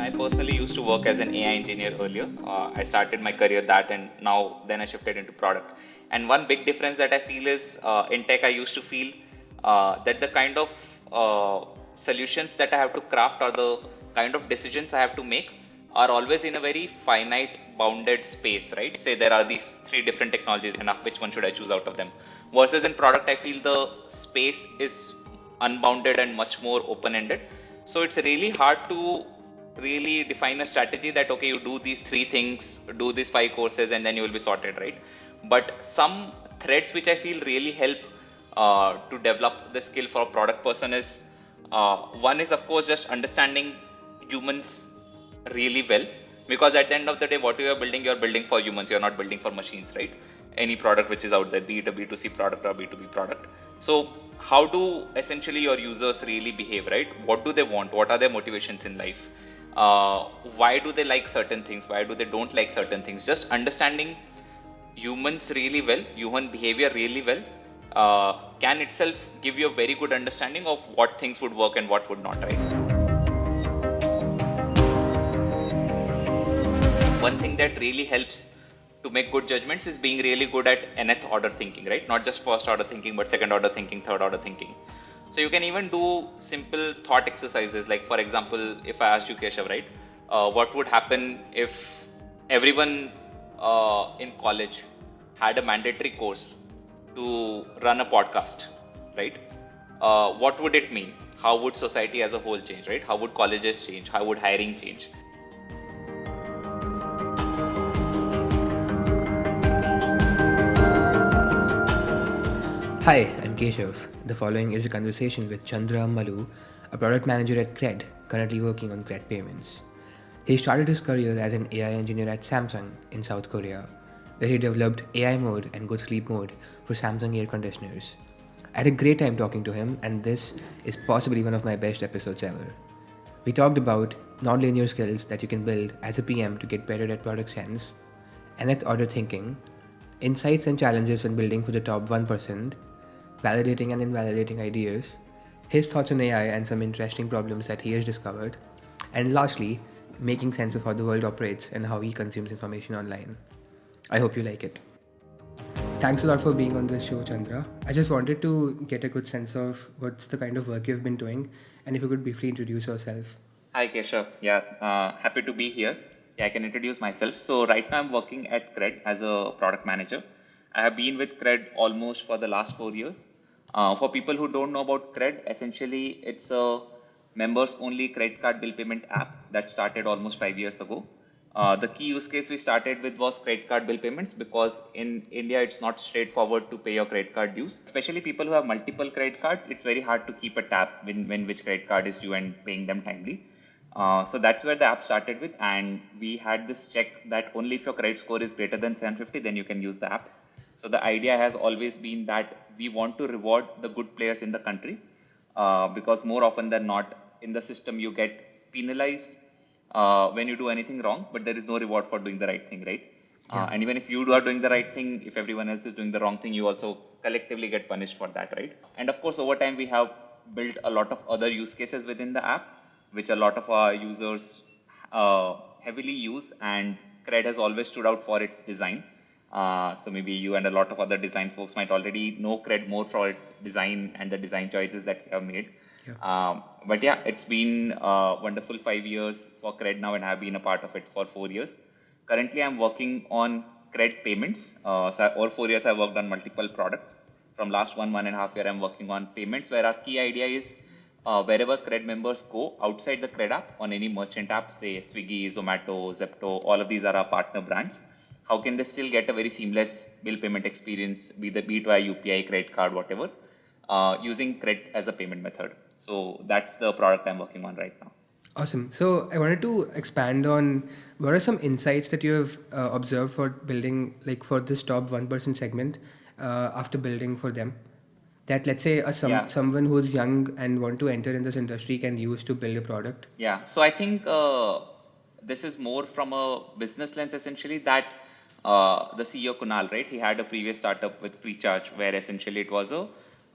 I personally used to work as an AI engineer earlier. I started my career that, and then I shifted into product. And one big difference that I feel is in tech, I used to feel that the kind of solutions that I have to craft or the kind of decisions I have to make are always in a very finite, bounded space, right? Say there are these three different technologies, and which one should I choose out of them? Versus in product, I feel the space is unbounded and much more open-ended. So it's really hard to really define a strategy that, okay, you do these three things, do these 5 courses, and then you will be sorted, right? But some threads which I feel really help to develop the skill for a product person is one is, of course, just understanding humans really well, because at the end of the day, what you're building for humans. You're not building for machines, right? Any product which is out there, be it a B2C product or B2B product. So how do essentially your users really behave, right? What do they want? What are their motivations in life? Why do they like certain things? Why do they don't like certain things? Just understanding humans really well, human behavior really well, can itself give you a very good understanding of what things would work and what would not, right? One thing that really helps to make good judgments is being really good at nth order thinking, right? Not just first order thinking, but second order thinking, third order thinking. So you can even do simple thought exercises. Like, for example, if I asked you, Keshav, right, what would happen if everyone in college had a mandatory course to run a podcast, right? What would it mean? How would society as a whole change, right? How would colleges change? How would hiring change? Hi, I'm Keshav. The following is a conversation with Chandra Maloo, a product manager at CRED, currently working on CRED Payments. He started his career as an AI engineer at Samsung in South Korea, where he developed AI Mode and GoodSleep mode for Samsung air conditioners. I had a great time talking to him, and this is possibly one of my best episodes ever. We talked about non-linear skills that you can build as a PM to get better at product sense, nth order thinking, insights and challenges when building for the top 1%, validating and invalidating ideas, his thoughts on AI and some interesting problems that he has discovered, and lastly, making sense of how the world operates and how he consumes information online. I hope you like it. Thanks a lot for being on this show, Chandra. I just wanted to get a good sense of what's the kind of work you've been doing, and if you could briefly introduce yourself. Hi, Keshav. Yeah, happy to be here. Yeah, I can introduce myself. So right now I'm working at CRED as a product manager. I have been with CRED almost for the last 4 years. For people who don't know about CRED, essentially it's a members-only credit card bill payment app that started almost 5 years ago. The key use case we started with was credit card bill payments, because in India it's not straightforward to pay your credit card dues. Especially people who have multiple credit cards, it's very hard to keep a tab when which credit card is due and paying them timely. So that's where the app started with, and we had this check that only if your credit score is greater than 750, then you can use the app. So the idea has always been that we want to reward the good players in the country, because more often than not in the system you get penalized when you do anything wrong, but there is no reward for doing the right thing, right? Yeah. And even if you are doing the right thing, if everyone else is doing the wrong thing, you also collectively get punished for that, right? And of course, over time, we have built a lot of other use cases within the app, which a lot of our users heavily use, and CRED has always stood out for its design. So maybe you and a lot of other design folks might already know CRED more for its design and the design choices that we have made. Yeah. But yeah, it's been a wonderful 5 years for CRED now, and I've been a part of it for 4 years. Currently, I'm working on CRED Payments. So over 4 years, I've worked on multiple products. From last 1.5 year, I'm working on payments, where our key idea is wherever CRED members go outside the CRED app on any merchant app, say Swiggy, Zomato, Zepto, all of these are our partner brands. How can they still get a very seamless bill payment experience, be it via UPI, credit card, whatever, using CRED as a payment method? So that's the product I'm working on right now. Awesome. So I wanted to expand on what are some insights that you have observed for building, like for this top 1% segment after building for them, that let's say someone who's young and want to enter in this industry can use to build a product? Yeah. So I think this is more from a business lens, essentially, that the CEO Kunal, right? He had a previous startup with Freecharge, where essentially it was a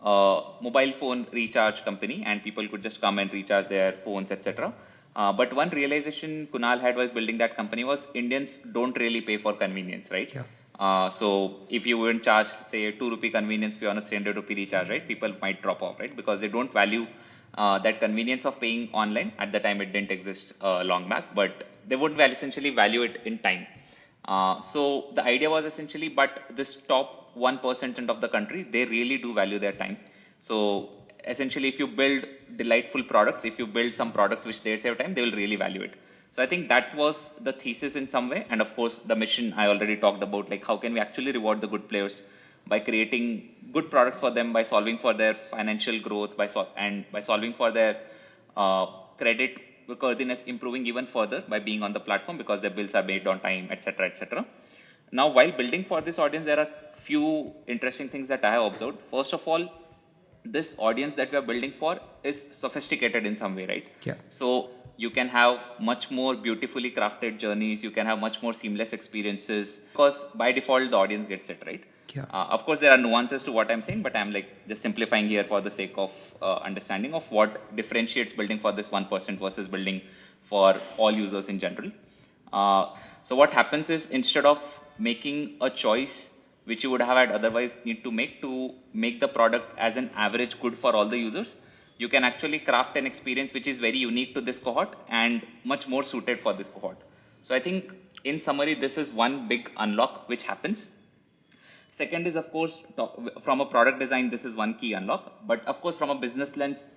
mobile phone recharge company, and people could just come and recharge their phones, etc. But one realization Kunal had while building that company was Indians don't really pay for convenience, right? Yeah. So if you wouldn't charge, say, a 2 rupee convenience fee on a 300 rupee recharge, right? People might drop off, right? Because they don't value that convenience of paying online. At the time, it didn't exist long back, but they would essentially value it in time. So the idea was essentially, but this top 1% of the country, they really do value their time. So essentially, if you build delightful products, if you build some products which they save time, they will really value it. So I think that was the thesis in some way. And of course, the mission I already talked about, like how can we actually reward the good players by creating good products for them, by solving for their financial growth, and by solving for their credit worthiness improving even further by being on the platform because their bills are made on time, etc., etc. Now, while building for this audience, there are few interesting things that I have observed. First of all, this audience that we are building for is sophisticated in some way, right? Yeah. So you can have much more beautifully crafted journeys. You can have much more seamless experiences because by default the audience gets it, right? Yeah. Of course, there are nuances to what I'm saying, but I'm like just simplifying here for the sake of understanding of what differentiates building for this 1% versus building for all users in general. So what happens is instead of making a choice which you would have had otherwise need to make the product as an average good for all the users, you can actually craft an experience which is very unique to this cohort and much more suited for this cohort. So I think in summary, this is one big unlock which happens. Second is, of course, from a product design, this is one key unlock. But of course, from a business lens,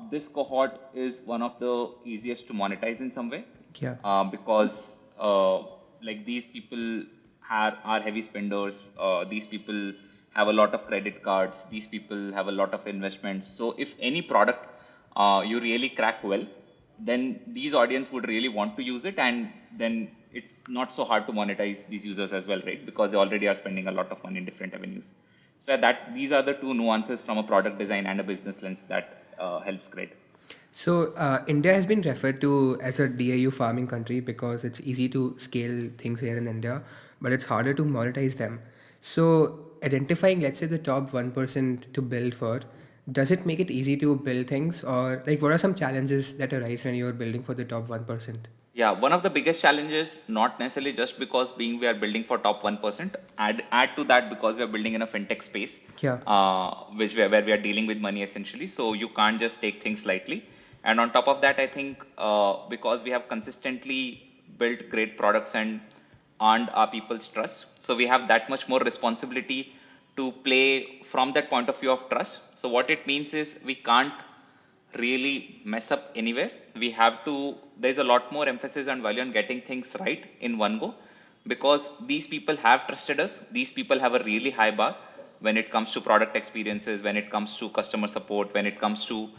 this cohort is one of the easiest to monetize in some way. Yeah. Because like these people are heavy spenders. These people have a lot of credit cards. These people have a lot of investments. So if any product you really crack well, then these audience would really want to use it, and then it's not so hard to monetize these users as well, right? Because they already are spending a lot of money in different avenues. So that these are the two nuances from a product design and a business lens that helps CRED. So India has been referred to as a DAU farming country because it's easy to scale things here in India, but it's harder to monetize them. So identifying, let's say, the top 1% to build for, does it make it easy to build things, or like what are some challenges that arise when you're building for the top 1%? Yeah, one of the biggest challenges, not necessarily just because we are building for top 1%, add to that because we are building in a fintech space, Yeah. where we are dealing with money essentially. So you can't just take things lightly. And on top of that, I think because we have consistently built great products and earned our people's trust, so we have that much more responsibility to play from that point of view of trust. So what it means is we can't really mess up anywhere. We have to, there's a lot more emphasis and value on getting things right in one go because these people have trusted us. These people have a really high bar when it comes to product experiences, when it comes to customer support, when it comes to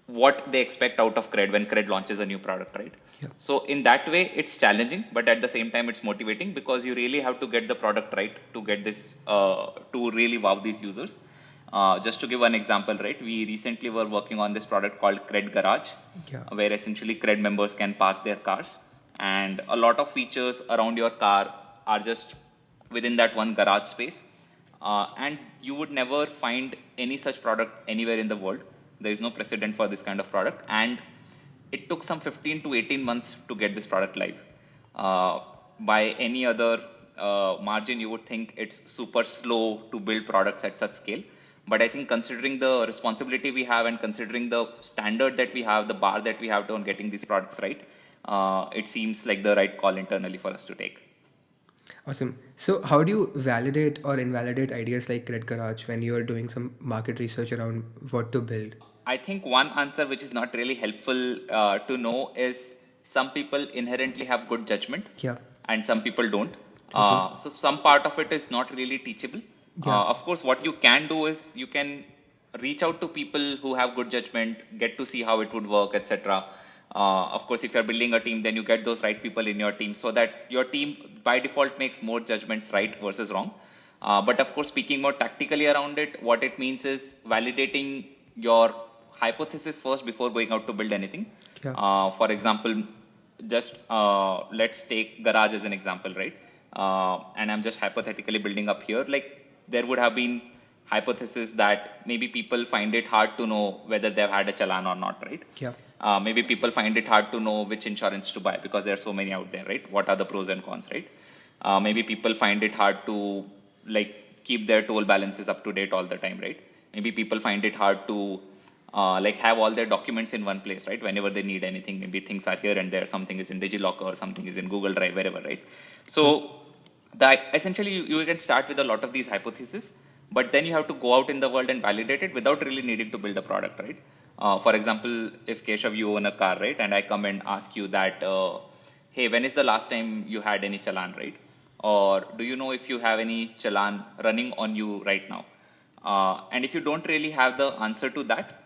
what they expect out of CRED when CRED launches a new product, right? Yeah. So in that way, it's challenging, but at the same time, it's motivating because you really have to get the product right to get this, to really wow these users. Just to give one example, right? We recently were working on this product called CRED Garage, Yeah. where essentially CRED members can park their cars, and a lot of features around your car are just within that one garage space. And you would never find any such product anywhere in the world. There is no precedent for this kind of product, and it took some 15 to 18 months to get this product live. By any other margin, you would think it's super slow to build products at such scale. But I think considering the responsibility we have and considering the standard that we have, the bar that we have on getting these products right, it seems like the right call internally for us to take. Awesome. So how do you validate or invalidate ideas like CRED Garage when you're doing some market research around what to build? I think one answer which is not really helpful to know is some people inherently have good judgment, Yeah. and some people don't. Okay. So some part of it is not really teachable. Yeah. Of course, what you can do is you can reach out to people who have good judgment, get to see how it would work, etc. Of course, if you're building a team, then you get those right people in your team so that your team by default makes more judgments right versus wrong. But of course, speaking more tactically around it, what it means is validating your hypothesis first before going out to build anything. Yeah. For example, just let's take garage as an example, right? And I'm just hypothetically building up here. Like there would have been hypothesis that maybe people find it hard to know whether they've had a challan or not, right? Yeah. Maybe people find it hard to know which insurance to buy because there are so many out there, right? What are the pros and cons, right? Maybe people find it hard to like keep their toll balances up to date all the time, right? Maybe people find it hard to like have all their documents in one place, right? Whenever they need anything, maybe things are here and there, something is in DigiLocker or something is in Google Drive, wherever, right? So that essentially you can start with a lot of these hypotheses, but then you have to go out in the world and validate it without really needing to build a product, right? For example, if Keshav, you own a car, right? And I come and ask you that, hey, when is the last time you had any challan, right? Or do you know if you have any challan running on you right now? And if you don't really have the answer to that,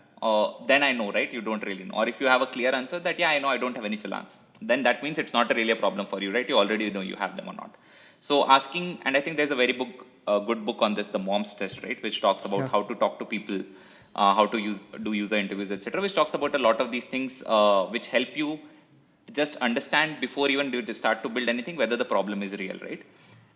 then I know, right? You don't really know. Or if you have a clear answer that, yeah, I know I don't have any challans, then that means it's not really a problem for you, right? You already know you have them or not. So asking, and I think there's a very good book on this, the MOMS test, right? Which talks about how to talk to people, how to do user interviews, etc., which talks about a lot of these things, which help you just understand before even you start to build anything, whether the problem is real, right?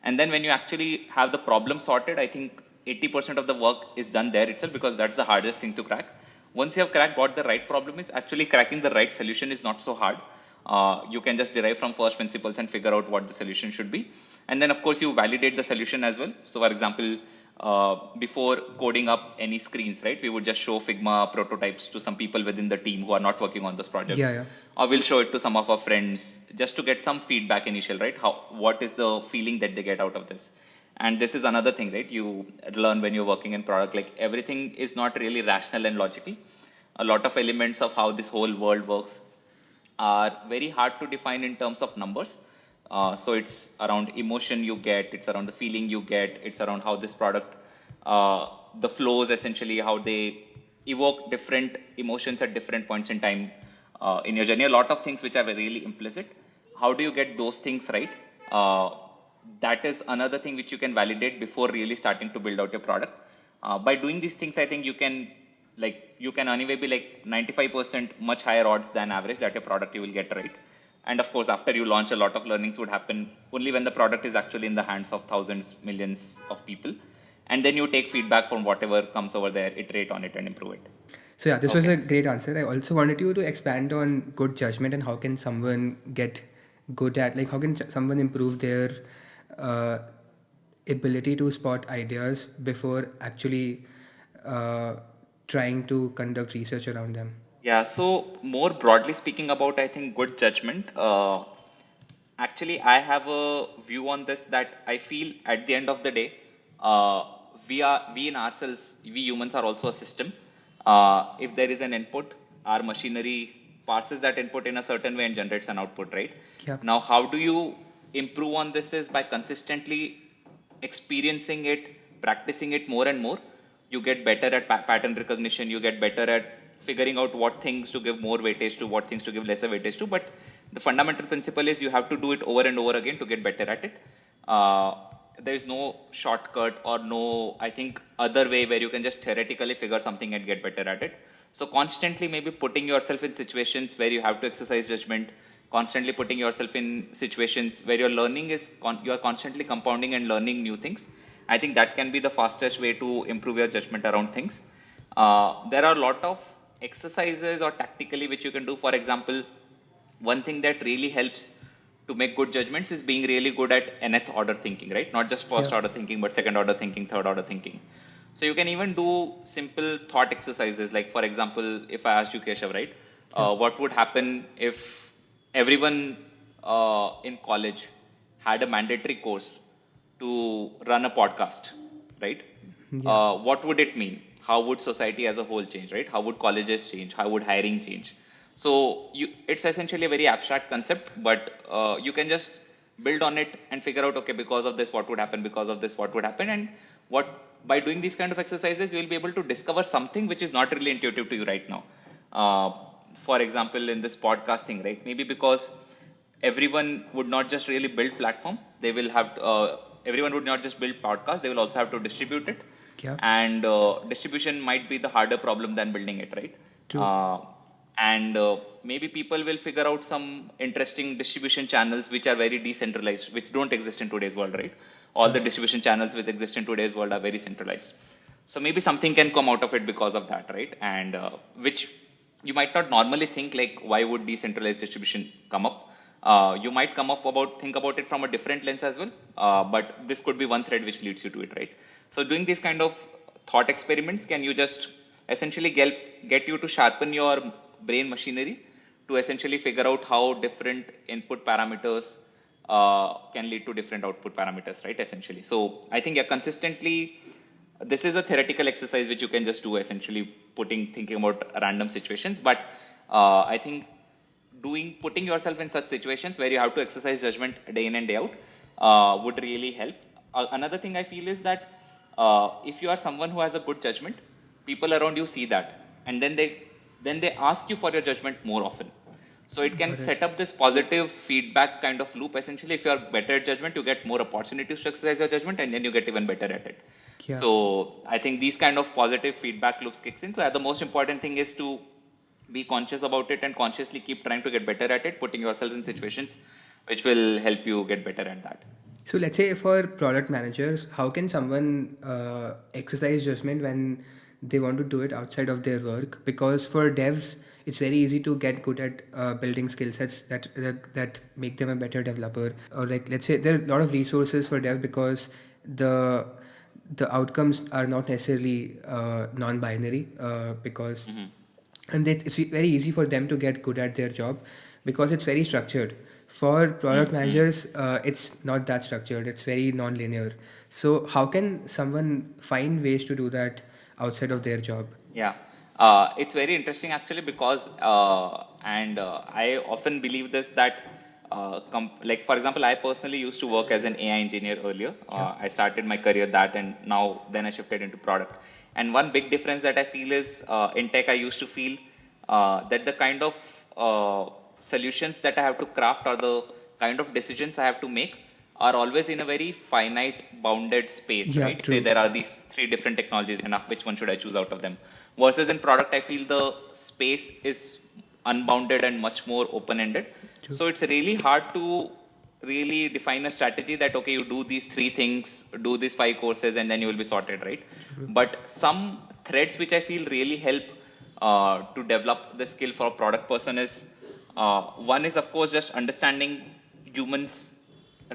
And then when you actually have the problem sorted, I think 80% of the work is done there itself, because that's the hardest thing to crack. Once you have cracked what the right problem is, actually cracking the right solution is not so hard. You can just derive from first principles and figure out what the solution should be. And then, of course, you validate the solution as well. So, for example, before coding up any screens, right, we would just show Figma prototypes to some people within the team who are not working on those projects. Yeah. Or we'll show it to some of our friends just to get some feedback initial, right? What is the feeling that they get out of this? And this is another thing, right? You learn when you're working in product, like everything is not really rational and logical. A lot of elements of how this whole world works are very hard to define in terms of numbers. So it's around emotion you get, it's around the feeling you get, it's around how this product, the flows essentially, how they evoke different emotions at different points in time in your journey. A lot of things which are really implicit. How do you get those things right? That is another thing which you can validate before really starting to build out your product. By doing these things, I think you can anyway be like 95% much higher odds than average that your product you will get right. And of course, after you launch, a lot of learnings would happen only when the product is actually in the hands of thousands, millions of people. And then you take feedback from whatever comes over there, iterate on it and improve it. So yeah, this was a great answer. I also wanted you to expand on good judgment and how can someone get good at, like how can someone improve their ability to spot ideas before actually trying to conduct research around them. Yeah, so more broadly speaking about, I think, good judgment, actually, I have a view on this that I feel at the end of the day, we in ourselves, we humans are also a system. If there is an input, our machinery parses that input in a certain way and generates an output, right? Yep. Now, how do you improve on this is by consistently experiencing it, practicing it more and more. You get better at pattern recognition. You get better at figuring out what things to give more weightage to, what things to give lesser weightage to. But the fundamental principle is you have to do it over and over again to get better at it. There is no shortcut or no, I think, other way where you can just theoretically figure something and get better at it. So constantly maybe putting yourself in situations where you have to exercise judgment, constantly putting yourself in situations where your learning is, you are constantly compounding and learning new things. I think that can be the fastest way to improve your judgment around things. There are a lot of exercises or tactically which you can do. For example, one thing that really helps to make good judgments is being really good at nth order thinking, right? Not just first order thinking, but second order thinking, third order thinking. So you can even do simple thought exercises. Like, for example, if I asked you, Keshav, right? What would happen if everyone in college had a mandatory course to run a podcast, right? What would it mean? How would society as a whole change, right? How would colleges change? How would hiring change? So it's essentially a very abstract concept, but you can just build on it and figure out, okay, because of this, what would happen? Because of this, what would happen? And by doing these kind of exercises, you will be able to discover something which is not really intuitive to you right now. For example, in this podcasting, right? Maybe because everyone would not just really build platform, they will have everyone would not just build podcasts, they will also have to distribute it. Yeah. And distribution might be the harder problem than building it, right? True. And maybe people will figure out some interesting distribution channels which are very decentralized, which don't exist in today's world, right? All the distribution channels which exist in today's world are very centralized. So maybe something can come out of it because of that, right? And which you might not normally think like, why would decentralized distribution come up? You might think about it from a different lens as well, but this could be one thread which leads you to it, right? So doing these kind of thought experiments can you just essentially get you to sharpen your brain machinery to essentially figure out how different input parameters can lead to different output parameters, right? Essentially. So I think consistently, this is a theoretical exercise which you can just do, essentially thinking about random situations. But I think putting yourself in such situations where you have to exercise judgment day in and day out would really help. Another thing I feel is that if you are someone who has a good judgment, people around you see that, and then they ask you for your judgment more often. So it can Got it. set up this positive feedback kind of loop. Essentially, if you are better at judgment, you get more opportunities to exercise your judgment, and then you get even better at it. Yeah. So I think these kind of positive feedback loops kicks in. So the most important thing is to be conscious about it and consciously keep trying to get better at it, putting yourself in situations which will help you get better at that. So let's say for product managers, how can someone exercise judgment when they want to do it outside of their work? Because for devs, it's very easy to get good at building skill sets that make them a better developer. Or like let's say there are a lot of resources for dev because the the outcomes are not necessarily non-binary because Mm-hmm. and it's very easy for them to get good at their job because it's very structured. For product Mm-hmm. managers, it's not that structured, it's very non-linear. So how can someone find ways to do that outside of their job? Yeah, it's very interesting actually because, and I often believe this that, like for example, I personally used to work as an AI engineer earlier. Yeah. I started my career that, and then I shifted into product. And one big difference that I feel is in tech, I used to feel that the kind of solutions that I have to craft or the kind of decisions I have to make are always in a very finite, bounded space, Yeah, right? Say true. there are these three different technologies, and which one should I choose out of them? Versus in product, I feel the space is unbounded and much more open-ended. True. So it's really hard to really define a strategy that, okay, you do these three things, do these 5 courses, and then you will be sorted, right? But some threads which I feel really help to develop the skill for a product person is one is, of course, just understanding humans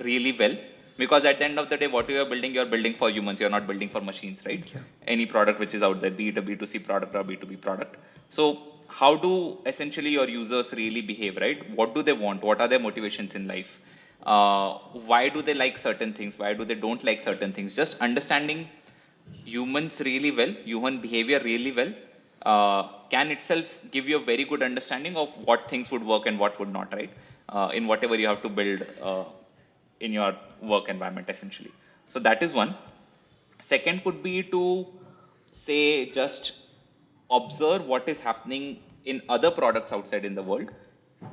really well, because at the end of the day, what you are building, you're building for humans, you're not building for machines, right? Yeah. Any product which is out there, be it a B2C product or B2B product. So how do essentially your users really behave, right? What do they want? What are their motivations in life? Why do they like certain things? Why do they don't like certain things? Just understanding humans really well, human behavior really well, can itself give you a very good understanding of what things would work and what would not, right? In whatever you have to build in your work environment, essentially. So that is one. Second could be to say just observe what is happening in other products outside in the world,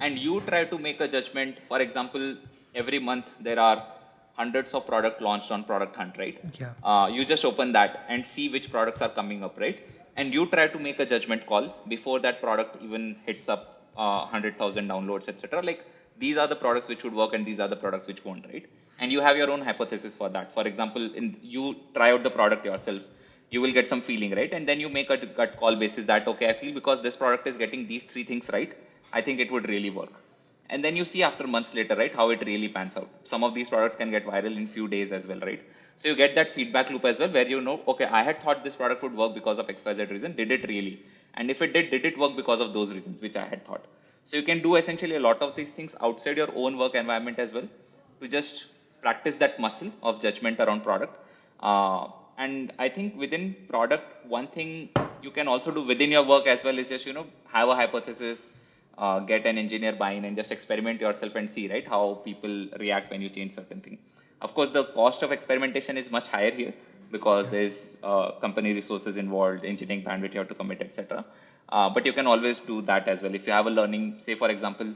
and you try to make a judgment. For example, every month there are hundreds of products launched on Product Hunt, right? Yeah. You just open that and see which products are coming up, right? And you try to make a judgment call before that product even hits up 100,000 downloads, etc. Like, these are the products which would work and these are the products which won't, right? And you have your own hypothesis for that. For example, you try out the product yourself, you will get some feeling, right? And then you make a gut call basis that, okay, I feel because this product is getting these three things right, I think it would really work. And then you see after months later, right, how it really pans out. Some of these products can get viral in few days as well, right? So you get that feedback loop as well, where you know, okay, I had thought this product would work because of XYZ reason. Did it really? And if it did it work because of those reasons, which I had thought? So you can do essentially a lot of these things outside your own work environment as well, to just practice that muscle of judgment around product. And I think within product, one thing you can also do within your work as well is just, have a hypothesis, get an engineer buy-in, and just experiment yourself and see, right, how people react when you change certain thing. Of course, the cost of experimentation is much higher here because there's company resources involved, engineering bandwidth you have to commit, etc. But you can always do that as well. If you have a learning, say for example,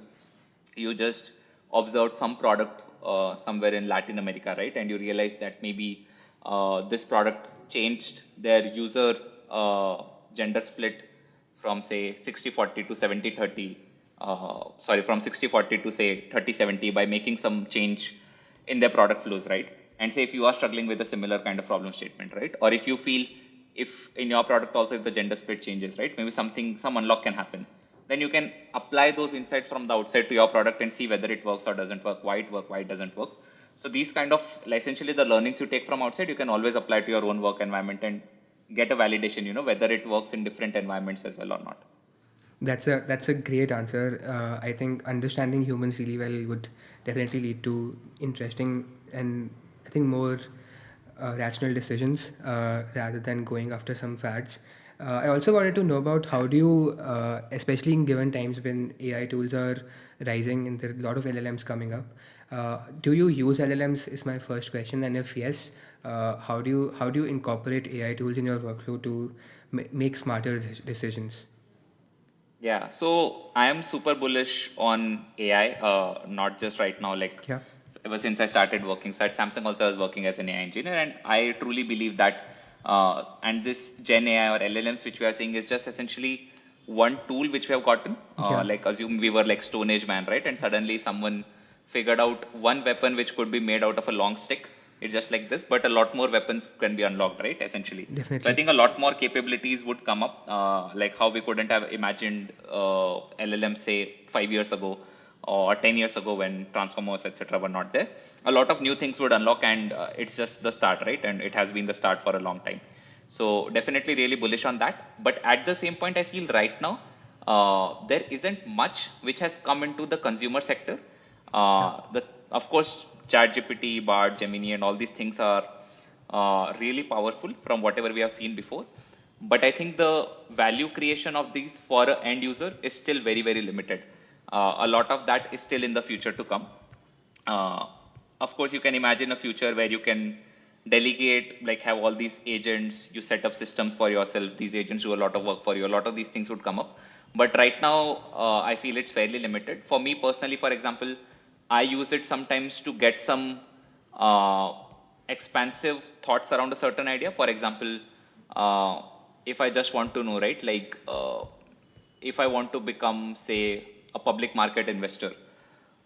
you just observed some product somewhere in Latin America, right? And you realize that maybe this product changed their user gender split from say 60-40 to 70-30, from 60-40 to say 30-70 by making some change in their product flows, right? And say if you are struggling with a similar kind of problem statement, right? Or if you feel if in your product also if the gender split changes, right? Maybe some unlock can happen. then you can apply those insights from the outside to your product and see whether it works or doesn't work, why it doesn't work. So these kind of essentially the learnings you take from outside, you can always apply to your own work environment and get a validation, whether it works in different environments as well or not. That's a great answer. I think understanding humans really well would definitely lead to interesting and I think more rational decisions rather than going after some fads. I also wanted to know about how do you, especially in given times when AI tools are rising and there are a lot of LLMs coming up, do you use LLMs? Is my first question, and if yes, how do you incorporate AI tools in your workflow to make smarter decisions? Yeah, so I am super bullish on AI, not just right now, like Yeah. ever since I started working. So at Samsung also I was working as an AI engineer, and I truly believe that, and this Gen AI or LLMs which we are seeing is just essentially one tool which we have gotten. Yeah. Like assume we were like Stone Age man, right? And suddenly someone figured out one weapon which could be made out of a long stick. It's just like this, but a lot more weapons can be unlocked, right? Essentially. So I Definitely. think a lot more capabilities would come up, like how we couldn't have imagined LLM say 5 years ago or 10 years ago when transformers, etc., were not there. A lot of new things would unlock, and it's just the start, right? And it has been the start for a long time. So definitely really bullish on that. But at the same point, I feel right now there isn't much which has come into the consumer sector. Yeah. Of course, ChatGPT, Bard, Gemini, and all these things are really powerful from whatever we have seen before. But I think the value creation of these for an end user is still very, very limited. A lot of that is still in the future to come. Uh, of course, you can imagine a future where you can delegate, like have all these agents, you set up systems for yourself, these agents do a lot of work for you, a lot of these things would come up. But right now, I feel it's fairly limited. For me personally, for example, I use it sometimes to get some uh, expansive thoughts around a certain idea. For example, uh, if I just want to know, right, like if I want to become, say, a public market investor,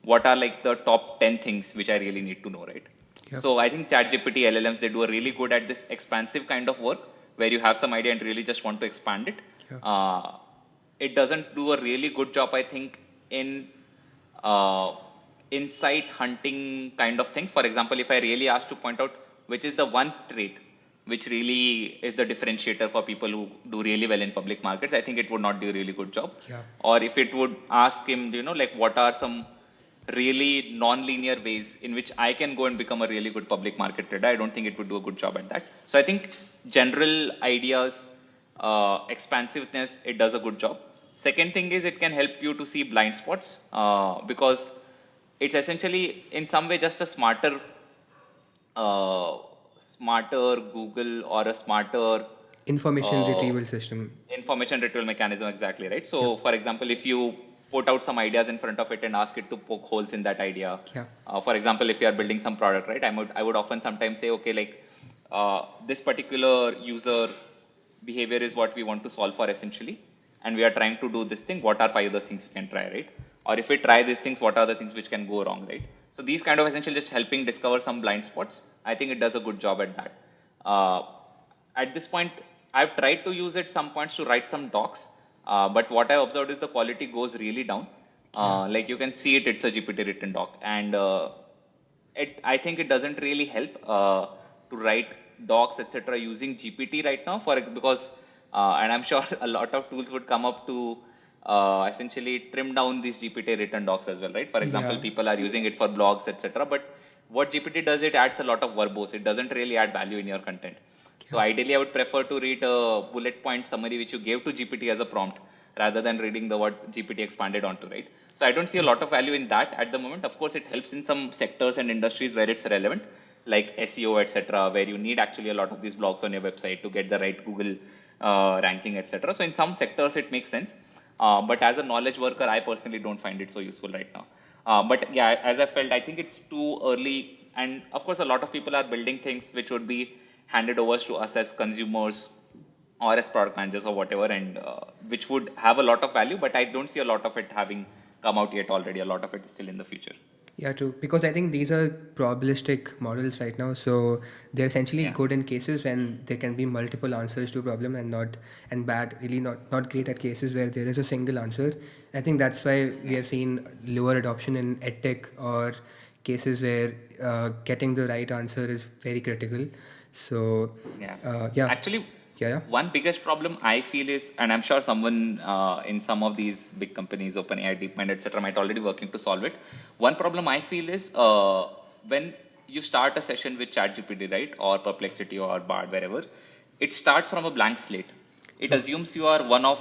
what are like the top 10 things which I really need to know, right? Yep. So I think ChatGPT, LLMs, they do a really good at this expansive kind of work where you have some idea and really just want to expand it. Yeah. It doesn't do a really good job, I think, in uh, insight hunting kind of things. For example, if I really ask to point out which is the one trait which really is the differentiator for people who do really well in public markets, I think it would not do a really good job. Yeah. Or if it would ask him, like what are some really non-linear ways in which I can go and become a really good public market trader, I don't think it would do a good job at that. So I think general ideas, expansiveness, it does a good job. Second thing is it can help you to see blind spots because it's essentially in some way just a uh, smarter Google or a smarter Information uh, retrieval system. information retrieval mechanism, exactly, right? Yeah. So for example, if you put out some ideas in front of it and ask it to poke holes in that idea, Yeah. for example, if you are building some product, right, I would often sometimes say, okay, like this particular user behavior is what we want to solve for essentially, and we are trying to do this thing, what are 5 other things we can try, right? Or if we try these things, what are the things which can go wrong, right? So these kind of essentially just helping discover some blind spots, I think it does a good job at that. uh, at this point, I've tried to use it some points to write some docs, but what I observed is the quality goes really down. Yeah. Like you can see it's a GPT written doc, and I think it doesn't really help to write docs, etc., using GPT right now because and I'm sure a lot of tools would come up to essentially trim down these GPT written docs as well, right? For example, Yeah. people are using it for blogs, etc., but what GPT does, it adds a lot of verbose. It doesn't really add value in your content. So Yeah. ideally, I would prefer to read a bullet point summary which you gave to GPT as a prompt rather than reading the what GPT expanded onto, right? So I don't see a lot of value in that at the moment. Of course, it helps in some sectors and industries where it's relevant, like SEO, etc., where you need actually a lot of these blogs on your website to get the right Google ranking, etc. So in some sectors, it makes sense. But as a knowledge worker, I personally don't find it so useful right now. But yeah, as I felt, I think it's too early. And of course, a lot of people are building things which would be handed over to us as consumers or as product managers or whatever, and which would have a lot of value. But I don't see a lot of it having come out yet already. A lot of it is still in the future. Yeah, true. Because I think these are probabilistic models right now, so they're essentially Yeah, good in cases when there can be multiple answers to a problem, and not and bad, really not great at cases where there is a single answer. I think that's why we yeah, have seen lower adoption in edtech or cases where getting the right answer is very critical. So, yeah. yeah, Actually, yeah, yeah, one biggest problem I feel is, and I'm sure someone in some of these big companies, OpenAI, DeepMind, etc., might already working to solve it. One problem I feel is when you start a session with ChatGPT, right, or Perplexity or Bard, wherever, it starts from a blank slate. It true, assumes you are one of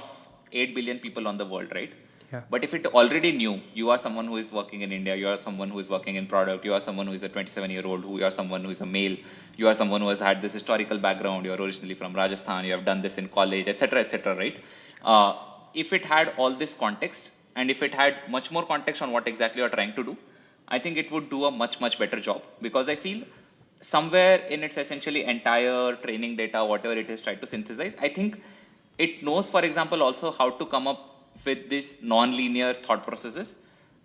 8 billion people on the world, right? yeah, But if it already knew you are someone who is working in India, you are someone who is working in product, you are someone who is a 27-year-old, who you are someone who is a male, you are someone who has had this historical background, you are originally from Rajasthan, you have done this in college, etc., right? Uh, if it had all this context, and if it had much more context on what exactly you are trying to do, I think it would do a much better job, because I feel somewhere in its essentially entire training data, whatever it is trying to synthesize, I think it knows, for example, also how to come up with these non-linear thought processes.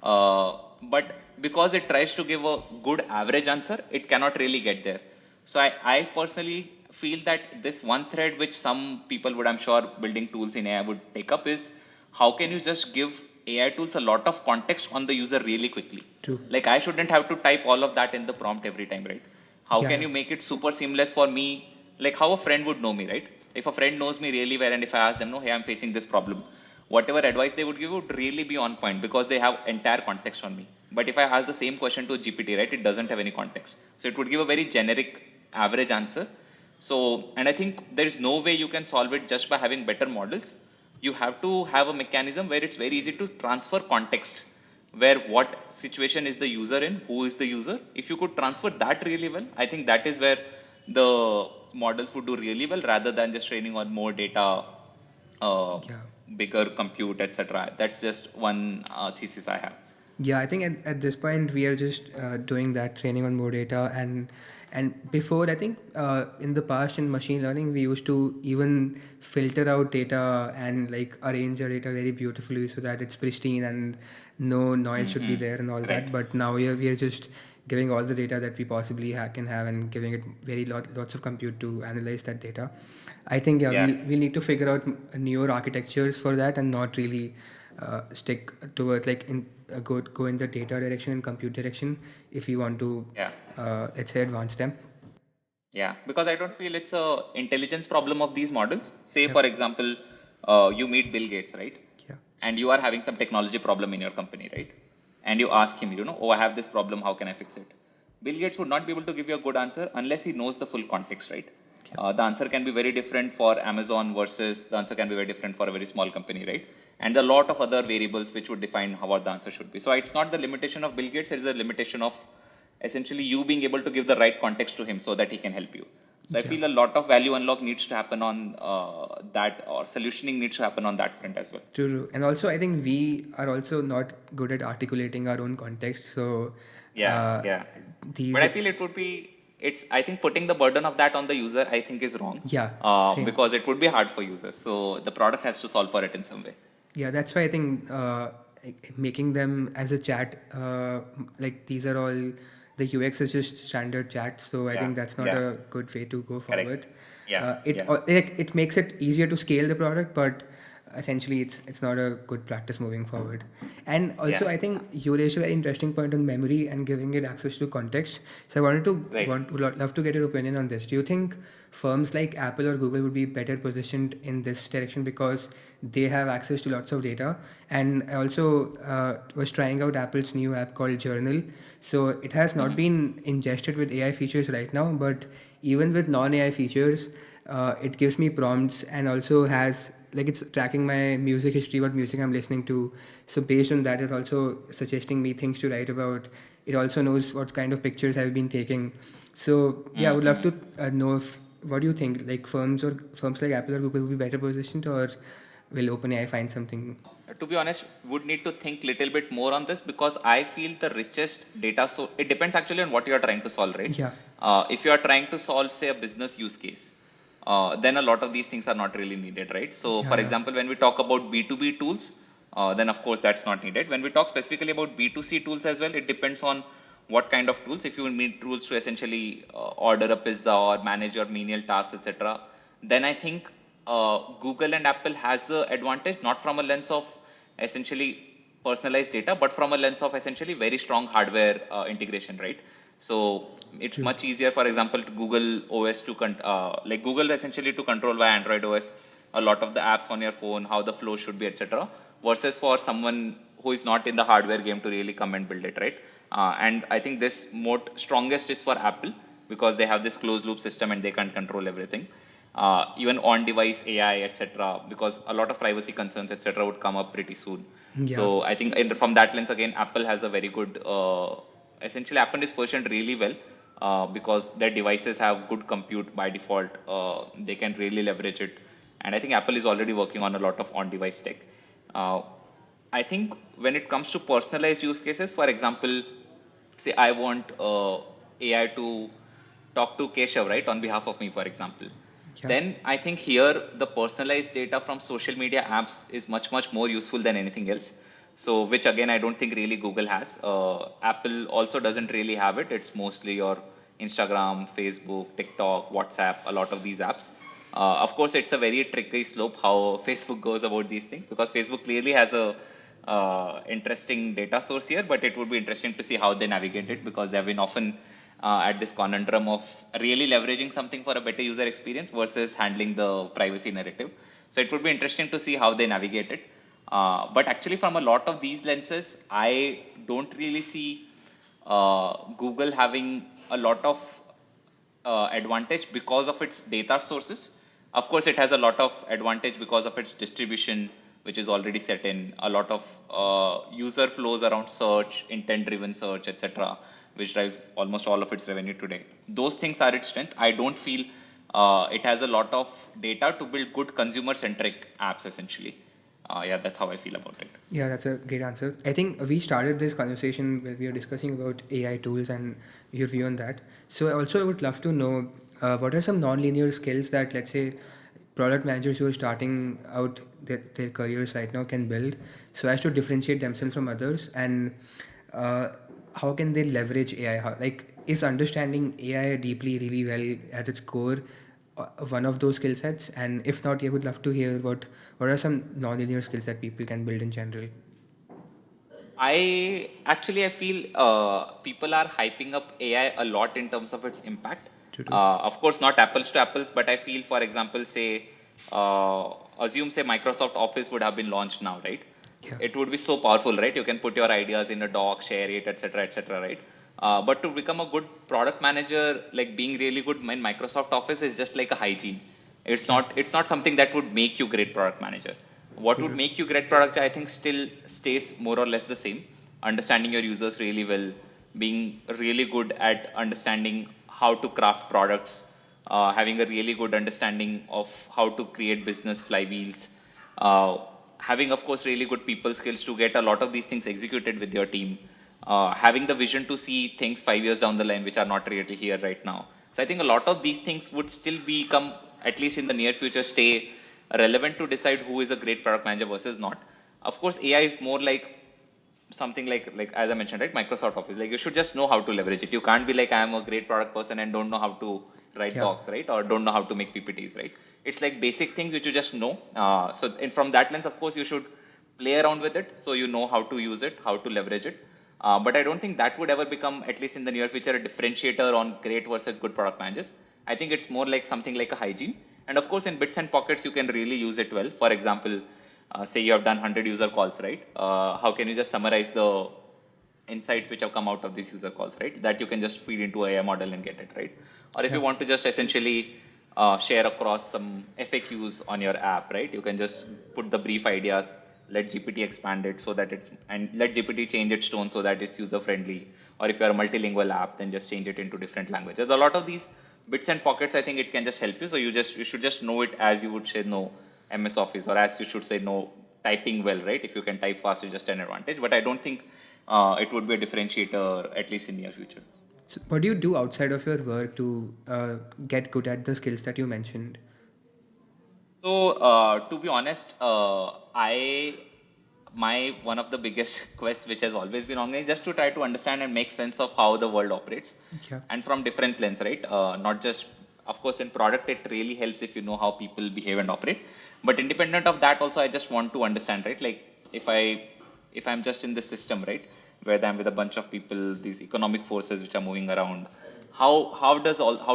But because it tries to give a good average answer, it cannot really get there. So I personally feel that this one thread which some people would, I'm sure, building tools in AI would take up is, how can you just give AI tools a lot of context on the user really quickly? true, Like, I shouldn't have to type all of that in the prompt every time, right? How yeah, can you make it super seamless for me? Like how a friend would know me, right? If a friend knows me really well, and if I ask them, no, hey, I'm facing this problem, whatever advice they would give would really be on point, because they have entire context on me. But if I ask the same question to a GPT, right, it doesn't have any context. So it would give a very generic average answer. So, and I think there's no way you can solve it just by having better models. You have to have a mechanism where it's very easy to transfer context, where what situation is the user in, who is the user. If you could transfer that really well, I think that is where the models would do really well, rather than just training on more data, uh, yeah. bigger compute, etc. That's just one thesis I have. Yeah, I think at this point we are just doing that training on more data, and before I think in the past in machine learning we used to even filter out data and like arrange our data very beautifully so that it's pristine and no noise should be there and all Right. that. But now we are just giving all the data that we possibly can have and giving it lots of compute to analyze that data. I think yeah, Yeah. we'll need to figure out newer architectures for that and not really stick towards like go in the data direction and compute direction if you want to Yeah. let's say advance them. Yeah, because I don't feel it's a intelligence problem of these models. Say, Yep. for example, you meet Bill Gates, right? Yeah. And you are having some technology problem in your company, right? And you ask him, oh, I have this problem. How can I fix it? Bill Gates would not be able to give you a good answer unless he knows the full context, right? Yep. The answer can be very different for Amazon versus the answer can be very different for a very small company, right? And a lot of other variables which would define how the answer should be. So it's not the limitation of Bill Gates, it is a limitation of essentially you being able to give the right context to him so that he can help you. So I Yeah. feel a lot of value unlock needs to happen on that, or solutioning needs to happen on that front as well. True. And also, I think we are also not good at articulating our own context. So, Yeah, uh, yeah. But these, I feel it would be, I think putting the burden of that on the user, I think is wrong, yeah, same. because it would be hard for users. So the product has to solve for it in some way. Yeah, that's why I think making them as a chat, like these are all, the UX is just standard chat. So I Yeah, think that's not yeah, a good way to go correct. forward. Yeah, yeah, It makes it easier to scale the product, but essentially it's not a good practice moving forward. And yeah, also I think you raised a very interesting point on memory and giving it access to context. So I wanted to right. love to get your opinion on this. Do you think firms like Apple or Google would be better positioned in this direction because they have access to lots of data? And I also was trying out Apple's new app called Journal. So it has not Mhm. been ingested with AI features right now, but even with non-AI features, it gives me prompts and also has like it's tracking my music history, what music I'm listening to. So based on that, it's also suggesting me things to write about. It also knows what kind of pictures I've been taking. So yeah, I would love Mhm. to know if what do you think? Like firms like Apple or Google will be better positioned, or will OpenAI find something? To be honest, would need to think little bit more on this, because I feel the richest data. So it depends actually on what you are trying to solve, right? Yeah, If you are trying to solve, say, a business use case, then a lot of these things are not really needed, right? So, yeah, for yeah, example, when we talk about B2B tools, then of course that's not needed. When we talk specifically about B2C tools as well, it depends on what kind of tools. If you need tools to essentially order a pizza or manage your menial tasks, etc., then I think Google and Apple has the advantage, not from a lens of essentially personalized data, but from a lens of essentially very strong hardware integration, right? So it's True. much easier, for example, to Google OS to like Google essentially to control via Android OS a lot of the apps on your phone, how the flow should be, etc. Versus for someone who is not in the hardware game to really come and build it, right? And I think this mode strongest is for Apple because they have this closed loop system and they can control everything. Even on-device AI, etc., because a lot of privacy concerns, etc., would come up pretty soon. Yeah. So I think from that lens, again, Apple has a very good, essentially Apple is positioned really well because their devices have good compute by default. They can really leverage it. And I think Apple is already working on a lot of on-device tech. Uh, I think when it comes to personalized use cases, for example, say I want AI to talk to Keshav, right, on behalf of me, for example. Yeah. Then I think here the personalized data from social media apps is much, much more useful than anything else. So, which again, I don't think really Google has. Apple also doesn't really have it. It's mostly your Instagram, Facebook, TikTok, WhatsApp, a lot of these apps. Of course, it's a very tricky slope how Facebook goes about these things because Facebook clearly has a interesting data source here, but it would be interesting to see how they navigate it because they have been often at this conundrum of really leveraging something for a better user experience versus handling the privacy narrative. So it would be interesting to see how they navigate it. But actually, from a lot of these lenses, I don't really see Google having a lot of advantage because of its data sources. Of course, it has a lot of advantage because of its distribution, which is already set in, a lot of user flows around search, intent-driven search, etc., which drives almost all of its revenue today. Those things are its strength. I don't feel it has a lot of data to build good consumer-centric apps, essentially. Yeah, that's how I feel about it. Yeah, that's a great answer. I think we started this conversation when we were discussing about AI tools and your view on that. So, I would love to know what are some non-linear skills that, let's say, product managers who are starting out their careers right now can build so as to differentiate themselves from others, and uh, how can they leverage AI? Like, is understanding AI deeply, really well at its core one of those skill sets? And if not, I would love to hear what are some non-linear skills that people can build in general. I feel people are hyping up AI a lot in terms of its impact. To Of course, not apples to apples, but I feel, for example, say, assume say Microsoft Office would have been launched now, right? Yeah. It would be so powerful, right? You can put your ideas in a doc, share it, etc., right? But to become a good product manager, like being really good in Microsoft Office is just like a hygiene. Yeah. It's not something that would make you great product manager. What would True. make you great product, I think, still stays more or less the same. Understanding your users really well, being really good at understanding how to craft products, having a really good understanding of how to create business flywheels, uh, having, of course, really good people skills to get a lot of these things executed with your team, having the vision to see things 5 years down the line, which are not really here right now. So I think a lot of these things would still become, at least in the near future, stay relevant to decide who is a great product manager versus not. Of course, AI is more like something like as I mentioned, right? Microsoft Office. Like you should just know how to leverage it. You can't be like I am a great product person and don't know how to write Yeah. docs, right? Or don't know how to make PPTs, right? It's like basic things which you just know. From that lens, of course, you should play around with it so you know how to use it, how to leverage it. But I don't think that would ever become, at least in the near future, a differentiator on great versus good product managers. I think it's more like something like a hygiene. And of course, in bits and pockets, you can really use it well. For example, say you have done 100 user calls, right? How can you just summarize the insights which have come out of these user calls, right? That you can just feed into AI model and get it, right? Or if Yeah. you want to just essentially share across some FAQs on your app, right? You can just put the brief ideas, let GPT expand it so that and let GPT change its tone so that it's user friendly. Or if you're a multilingual app, then just change it into different languages. A lot of these bits and pockets, I think it can just help you. So you should just know it as you would say no MS Office, or as you should say no typing well, right? If you can type fast, it's just an advantage. But I don't think it would be a differentiator, at least in near future. So, what do you do outside of your work to get good at the skills that you mentioned? So, to be honest, I my one of the biggest quests which has always been ongoing is just to try to understand and make sense of how the world operates, Yeah. and from different lens, right? Not just, of course, in product it really helps if you know how people behave and operate, but independent of that also I just want to understand, right? Like if I'm just in the system, right, where I'm with a bunch of people, these economic forces which are moving around, how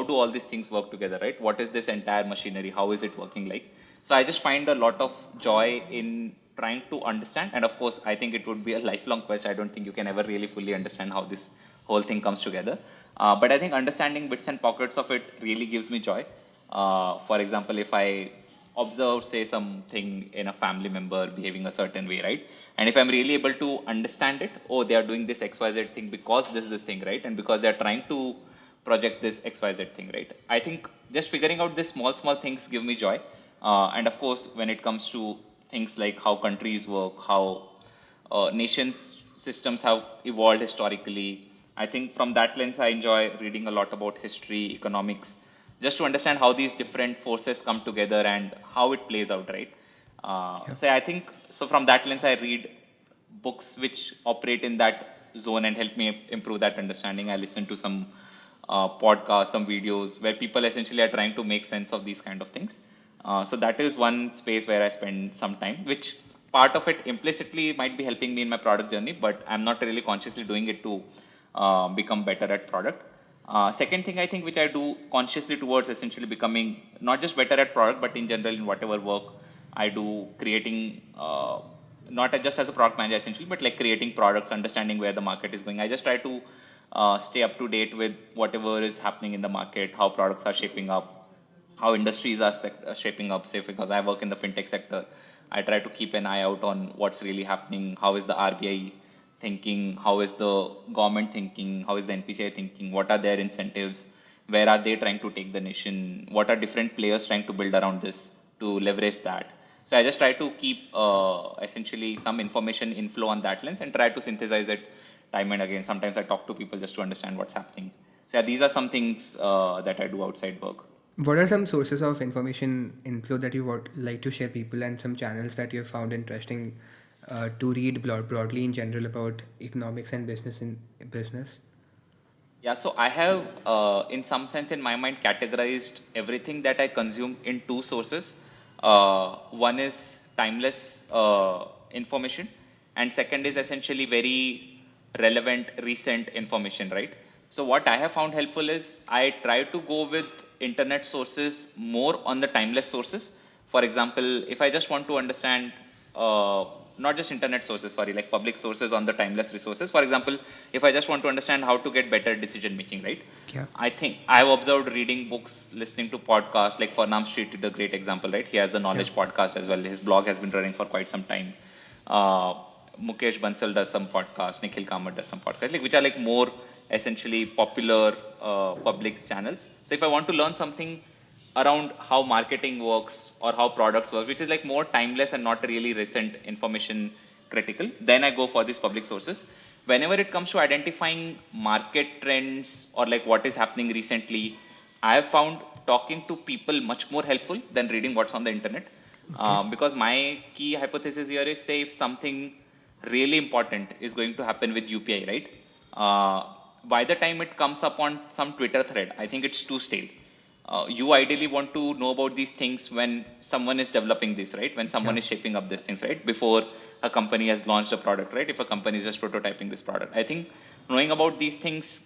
do all these things work together, right? What is this entire machinery? How is it working like? So I just find a lot of joy in trying to understand, and of course I think it would be a lifelong quest. I don't think you can ever really fully understand how this whole thing comes together. But I think understanding bits and pockets of it really gives me joy. For example, if I observe, say, something in a family member behaving a certain way, right? And if I'm really able to understand it, oh, they are doing this XYZ thing because this thing, right? And because they're trying to project this XYZ thing, right? I think just figuring out these small things give me joy. And of course, when it comes to things like how countries work, how nations' systems have evolved historically, I think from that lens, I enjoy reading a lot about history, economics, just to understand how these different forces come together and how it plays out, right? Yeah. So I think, so from that lens, I read books which operate in that zone and help me improve that understanding. I listen to some podcasts, some videos where people essentially are trying to make sense of these kind of things. So that is one space where I spend some time, which part of it implicitly might be helping me in my product journey, but I'm not really consciously doing it to become better at product. Second thing I think which I do consciously towards essentially becoming not just better at product, but in general in whatever work I do, creating not just as a product manager essentially, but like creating products, understanding where the market is going. I just try to stay up to date with whatever is happening in the market, how products are shaping up, how industries are shaping up. Say, because I work in the fintech sector, I try to keep an eye out on what's really happening. How is the RBI thinking? How is the government thinking? How is the NPCI thinking? What are their incentives? Where are they trying to take the nation? What are different players trying to build around this to leverage that? So I just try to keep essentially some information inflow on that lens and try to synthesize it time and again. Sometimes I talk to people just to understand what's happening. So yeah, these are some things that I do outside work. What are some sources of information inflow that you would like to share people, and some channels that you have found interesting to read broadly in general about economics and business in business? Yeah, so I have, in some sense, in my mind, categorized everything that I consume in two sources. One is timeless information, and second is essentially very relevant, recent information, right? So what I have found helpful is I try to go with internet sources more on the timeless sources. For example, if I just want to understand uh, not just internet sources, sorry, like public sources on the timeless resources. For example, if I just want to understand how to get better decision making, right? Yeah. I think I've observed reading books, listening to podcasts, like Farnam Street is a great example, right? He has the Yeah. knowledge podcast as well. His blog has been running for quite some time. Uh, Mukesh Bansal does some podcasts, Nikhil Kamath does some podcasts, like which are like more essentially popular public channels. So if I want to learn something around how marketing works or how products work, which is like more timeless and not really recent information critical, then I go for these public sources. Whenever it comes to identifying market trends or like what is happening recently, I have found talking to people much more helpful than reading what's on the internet. Okay. Because my key hypothesis here is, say, if something really important is going to happen with UPI, right? By the time it comes up on some Twitter thread, I think it's too stale. You ideally want to know about these things when someone is developing this, right? When someone Yeah. is shaping up these things, right? Before a company has launched a product, right? If a company is just prototyping this product, I think knowing about these things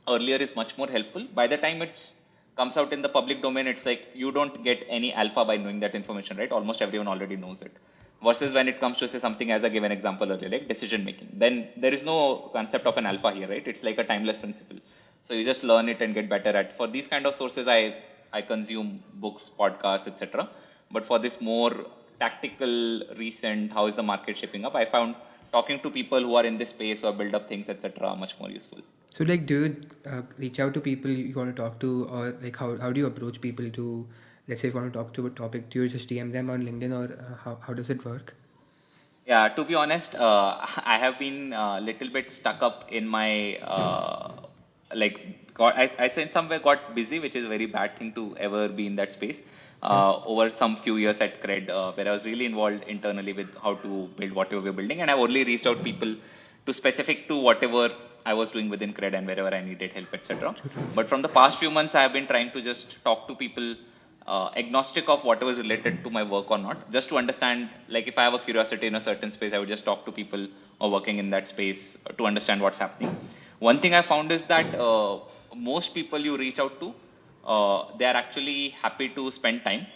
earlier is much more helpful. By the time it comes out in the public domain, it's like you don't get any alpha by knowing that information, right? Almost everyone already knows it. Versus when it comes to, say, something, as I give an example earlier, like decision making, then there is no concept of an alpha here, right? It's like a timeless principle. So you just learn it and get better at. For these kind of sources, I consume books, podcasts, etc. But for this more tactical, recent, how is the market shaping up, I found talking to people who are in this space or build up things, etc., much more useful. So, like, do you reach out to people you want to talk to, or like how do you approach people to, let's say, if you want to talk to a topic, do you just DM them on LinkedIn, or how does it work? Yeah, to be honest, I have been a little bit stuck up in my like I in some way got busy, which is a very bad thing to ever be in that space. Yeah. Over some few years at CRED, where I was really involved internally with how to build whatever we're building, and I only reached out people to specific to whatever I was doing within CRED and wherever I needed help, etc. But from the past few months, I have been trying to just talk to people agnostic of whatever is related to my work or not, just to understand, like if I have a curiosity in a certain space, I would just talk to people who are working in that space to understand what's happening. One thing I found is that most people you reach out to, they are actually happy to spend time.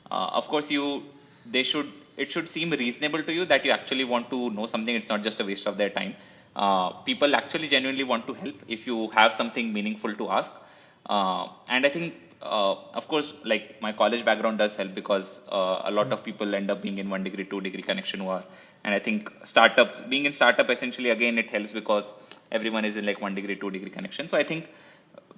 Of course, it should seem reasonable to you that you actually want to know something. It's not just a waste of their time. People actually genuinely want to help if you have something meaningful to ask. And I think, of course, like my college background does help because a lot of people end up being in 1 degree, 2 degree connection who are, and I think being in startup essentially again it helps because everyone is in like 1 degree, 2 degree connection. So I think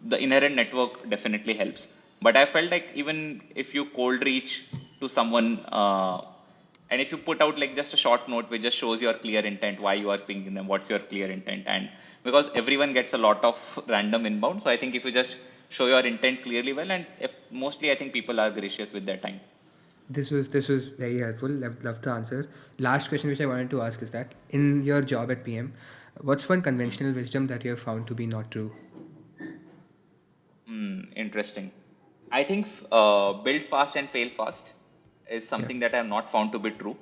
the inherent network definitely helps. But I felt like even if you cold reach to someone, and if you put out like just a short note which just shows your clear intent, why you are pinging them, what's your clear intent, and because everyone gets a lot of random inbound, so I think if you just show your intent clearly well, and if mostly I think people are gracious with their time. This was very helpful. Love the answer. Last question which I wanted to ask is that in your job at PM, what's one conventional wisdom that you have found to be not true? Interesting. I think build fast and fail fast is Yeah. something that I have not found to be true.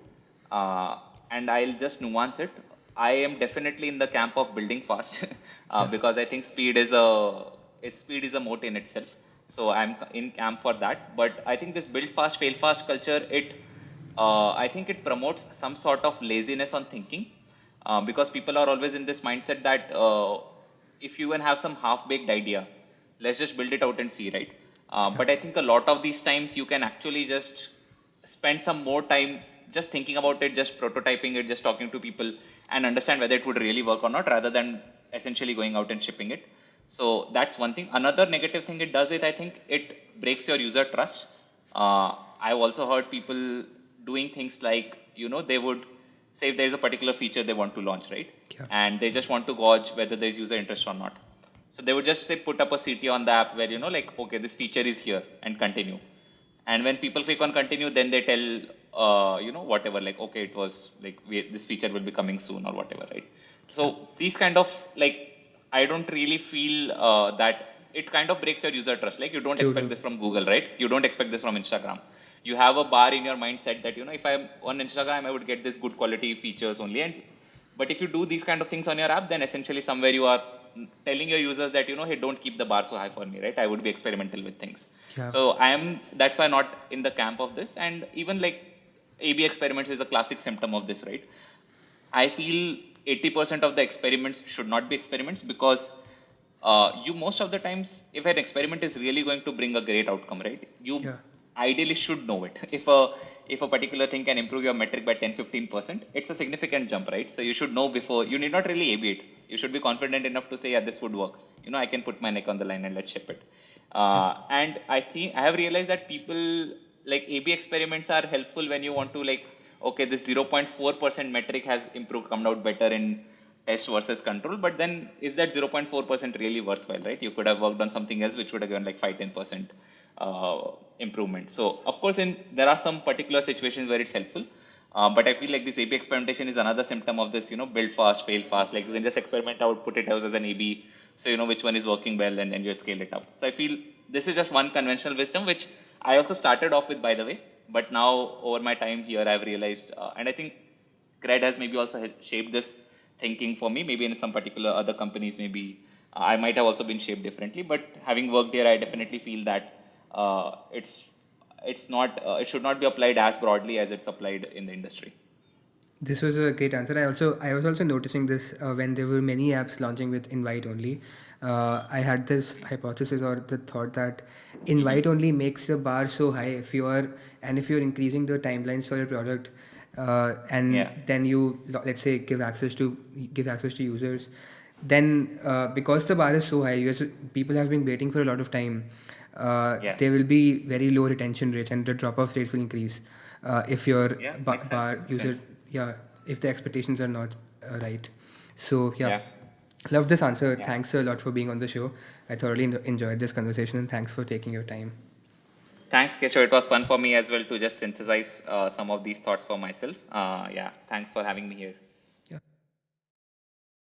And I'll just nuance it. I am definitely in the camp of building fast Yeah. because I think speed is a moat in itself. So I'm in camp for that. But I think this build fast, fail fast culture, I think it promotes some sort of laziness on thinking because people are always in this mindset that if you even have some half-baked idea, let's just build it out and see, right? Yeah. But I think a lot of these times you can actually just spend some more time just thinking about it, just prototyping it, just talking to people and understand whether it would really work or not rather than essentially going out and shipping it. So that's one thing. Another negative thing it does, I think it breaks your user trust. I've also heard people doing things like, they would say if there's a particular feature they want to launch, right? Yeah. And they just want to gauge whether there's user interest or not. So they would just say put up a CT on the app where, like, okay, this feature is here and continue. And when people click on continue, then they tell, whatever, like, okay, it was like this feature will be coming soon or whatever, right? So these kind of like, I don't really feel that it kind of breaks your user trust. Like you don't expect this from Google, right? You don't expect this from Instagram. You have a bar in your mindset that, if I'm on Instagram, I would get this good quality features only. But if you do these kind of things on your app, then essentially somewhere you are telling your users that, hey, don't keep the bar so high for me, right? I would be experimental with things. Yeah. So that's why not in the camp of this. And even like A/B experiments is a classic symptom of this, right? I feel 80% of the experiments should not be experiments because you most of the times, if an experiment is really going to bring a great outcome, right? You Yeah. ideally should know it. If a particular thing can improve your metric by 10-15%, it's a significant jump, right? So you should know before. You need not really A/B it. You should be confident enough to say, yeah, this would work. I can put my neck on the line and let's ship it. And I think I have realized that people like A/B experiments are helpful when you want to like, okay, this 0.4% metric has improved, come out better in test versus control. But then is that 0.4% really worthwhile, right? You could have worked on something else which would have given like 5-10% improvement. So of course, there are some particular situations where it's helpful. But I feel like this A/B experimentation is another symptom of this, build fast, fail fast. Like you can just experiment out, put it out as an A/B, so you know which one is working well, and then you scale it up. So I feel this is just one conventional wisdom, which I also started off with, by the way. But now over my time here, I've realized, and I think CRED has maybe also shaped this thinking for me. Maybe in some particular other companies, maybe I might have also been shaped differently. But having worked there, I definitely feel that it's not it should not be applied as broadly as it's applied in the industry. This was a great answer. I was also noticing this when there were many apps launching with invite only. I had this hypothesis or the thought that invite only makes the bar so high if you're increasing the timelines for your product, and then you let's say give access to users, then because the bar is so high, people have been waiting for a lot of time. There will be very low retention rates and the drop off rate will increase if your bar user, yeah, if the expectations are not right. So yeah. Love this answer. Yeah. Thanks a lot for being on the show. I thoroughly enjoyed this conversation, and thanks for taking your time. Thanks, Keshav. It was fun for me as well to just synthesize some of these thoughts for myself. Yeah, thanks for having me here.